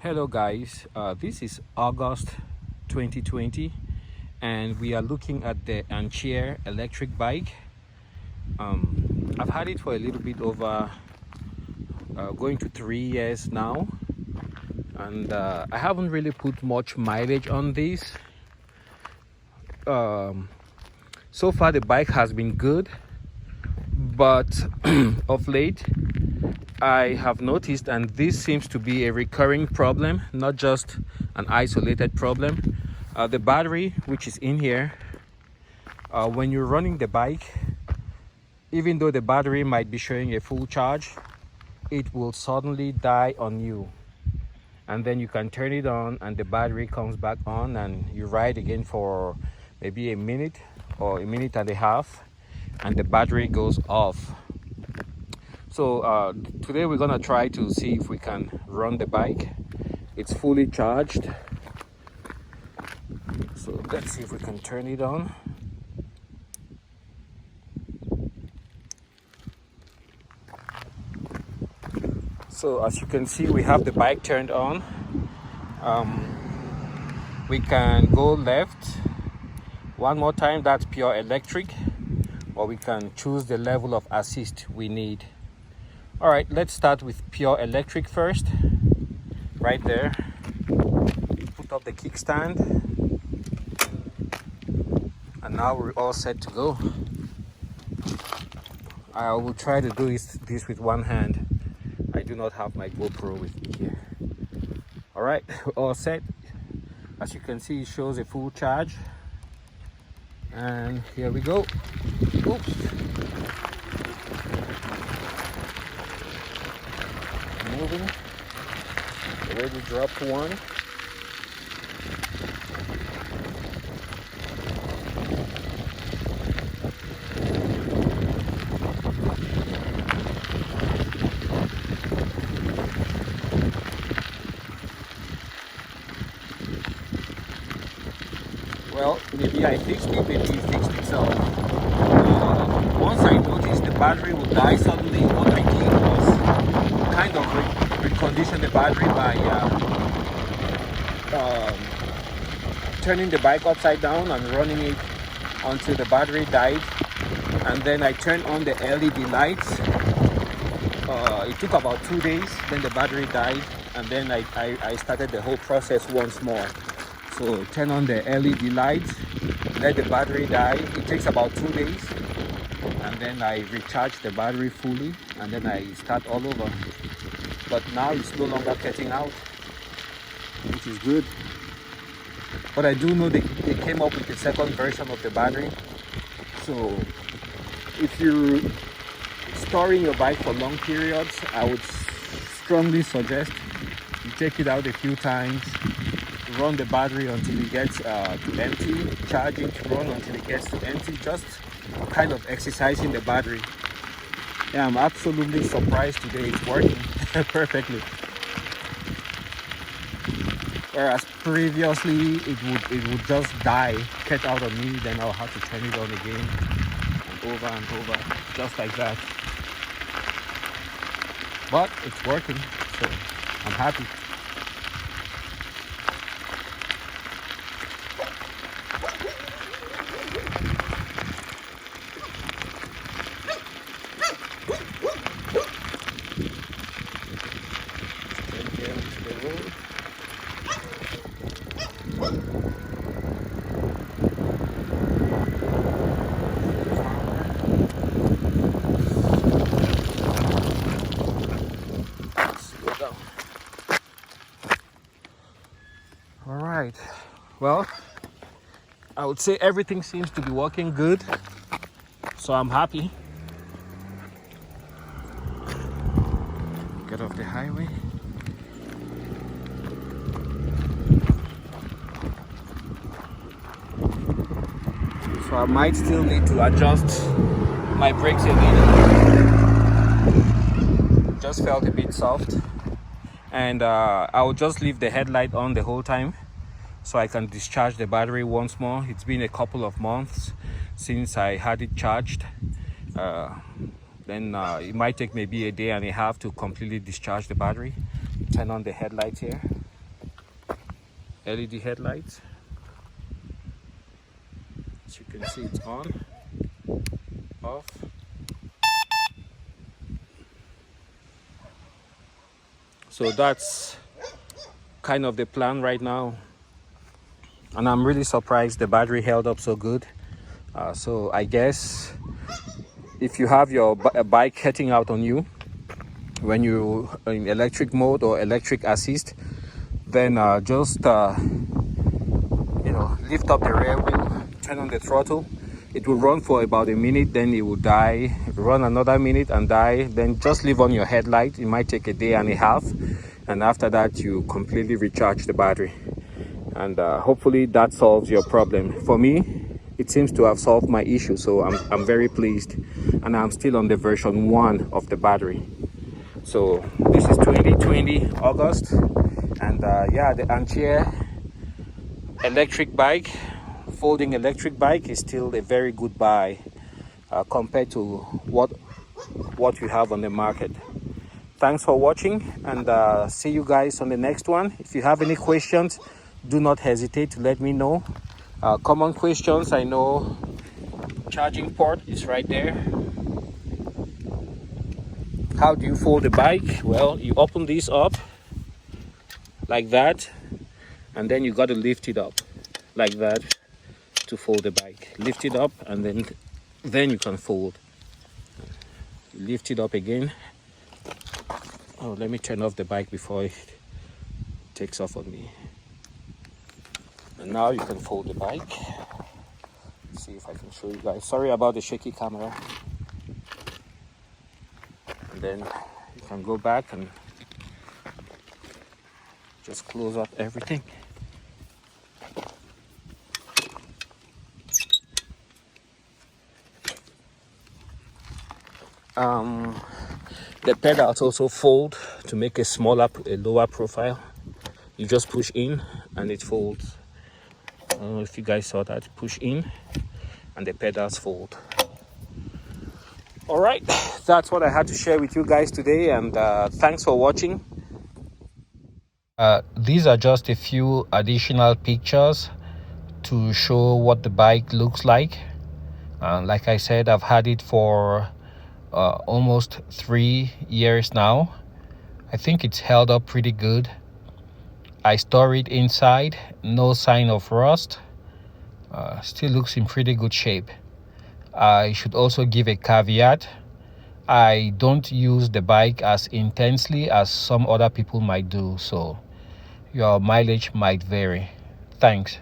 Hello guys, this is August 2020 and we are looking at the Ancheer electric bike. I've had it for a little bit over going to 3 years now, and I haven't really put much mileage on this. So far the bike has been good, but of late I have noticed, and this seems to be a recurring problem, not just an isolated problem. The battery, which is in here, when you're running the bike, even though the battery might be showing a full charge, it will suddenly die on you. And then you can turn it on and the battery comes back on, and you ride again for maybe a minute or a minute and a half, and the battery goes off. So today we're gonna try to see if we can run the bike. It's fully charged, so let's see if we can turn it on. So as you can see, we have the bike turned on. We can go left one more time, that's pure electric, or we can choose the level of assist we need. All right, let's start with pure electric first. Right there, put up the kickstand, and now we're all set to go. I will try to do this with one hand. I do not have my GoPro with me here. All right, we're all set. As you can see, it shows a full charge, and here we go. Oops. Moving. Already dropped one. Well, maybe I fixed it, maybe it fixed itself. Once I noticed the battery would die suddenly, what I did was kind of recondition the battery by turning the bike upside down and running it until the battery died. And then I turned on the LED lights. It took about 2 days, then the battery died, and then I started the whole process once more. So turn on the LED lights, let the battery die. It takes about 2 days, and then I recharge the battery fully, and then I start all over. But now it's no longer cutting out, which is good. But I do know they came up with the second version of the battery. So if you're storing your bike for long periods, I would strongly suggest you take it out a few times, run the battery until it gets to empty, charge it, run until it gets to empty, just kind of exercising the battery. Yeah, I'm absolutely surprised today it's working perfectly. Whereas previously it would just die, cut out on me, then I'll have to turn it on again and over, just like that. But it's working, so I'm happy. All right, well, I would say everything seems to be working good, so I'm happy. Get off the highway. So I might still need to adjust my brakes a little. Just felt a bit soft. And I'll just leave the headlight on the whole time so I can discharge the battery once more. It's been a couple of months since I had it charged. Then it might take maybe a day and a half to completely discharge the battery. Turn on the headlights here. LED headlights. As you can see, it's on, off. So that's kind of the plan right now, and I'm really surprised the battery held up so good. So I guess if you have your bike heading out on you when you're in electric mode or electric assist, then just lift up the rear wheel, turn on the throttle. It will run for about a minute, then it will die. It will run another minute and die. Then just leave on your headlight. It might take a day and a half, and after that you completely recharge the battery, and hopefully that solves your problem. For me, it seems to have solved my issue, so I'm very pleased, and I'm still on the version 1 of the battery. So this is 2020 August, and yeah, the Ancheer electric bike, folding electric bike, is still a very good buy compared to what you have on the market. Thanks for watching, and see you guys on the next one. If you have any questions, do not hesitate to let me know. Common questions, I know charging port is right there. How do you fold the bike? Well, you open this up like that, and then you got to lift it up like that to fold the bike. Lift it up, and then you can fold. Lift it up again. Oh, let me turn off the bike before it takes off on me. And now you can fold the bike. Let's see if I can show you guys. Sorry about the shaky camera. And then you can go back and just close up everything. The pedals also fold to make a lower profile. You just push in and it folds. I don't know if you guys saw that. Push in and the pedals fold. All right, that's what I had to share with you guys today, and thanks for watching. These are just a few additional pictures to show what the bike looks like. Like I said, I've had it for almost 3 years now. I think it's held up pretty good. I store it inside, no sign of rust. Still looks in pretty good shape. I should also give a caveat. I don't use the bike as intensely as some other people might do, so your mileage might vary. Thanks.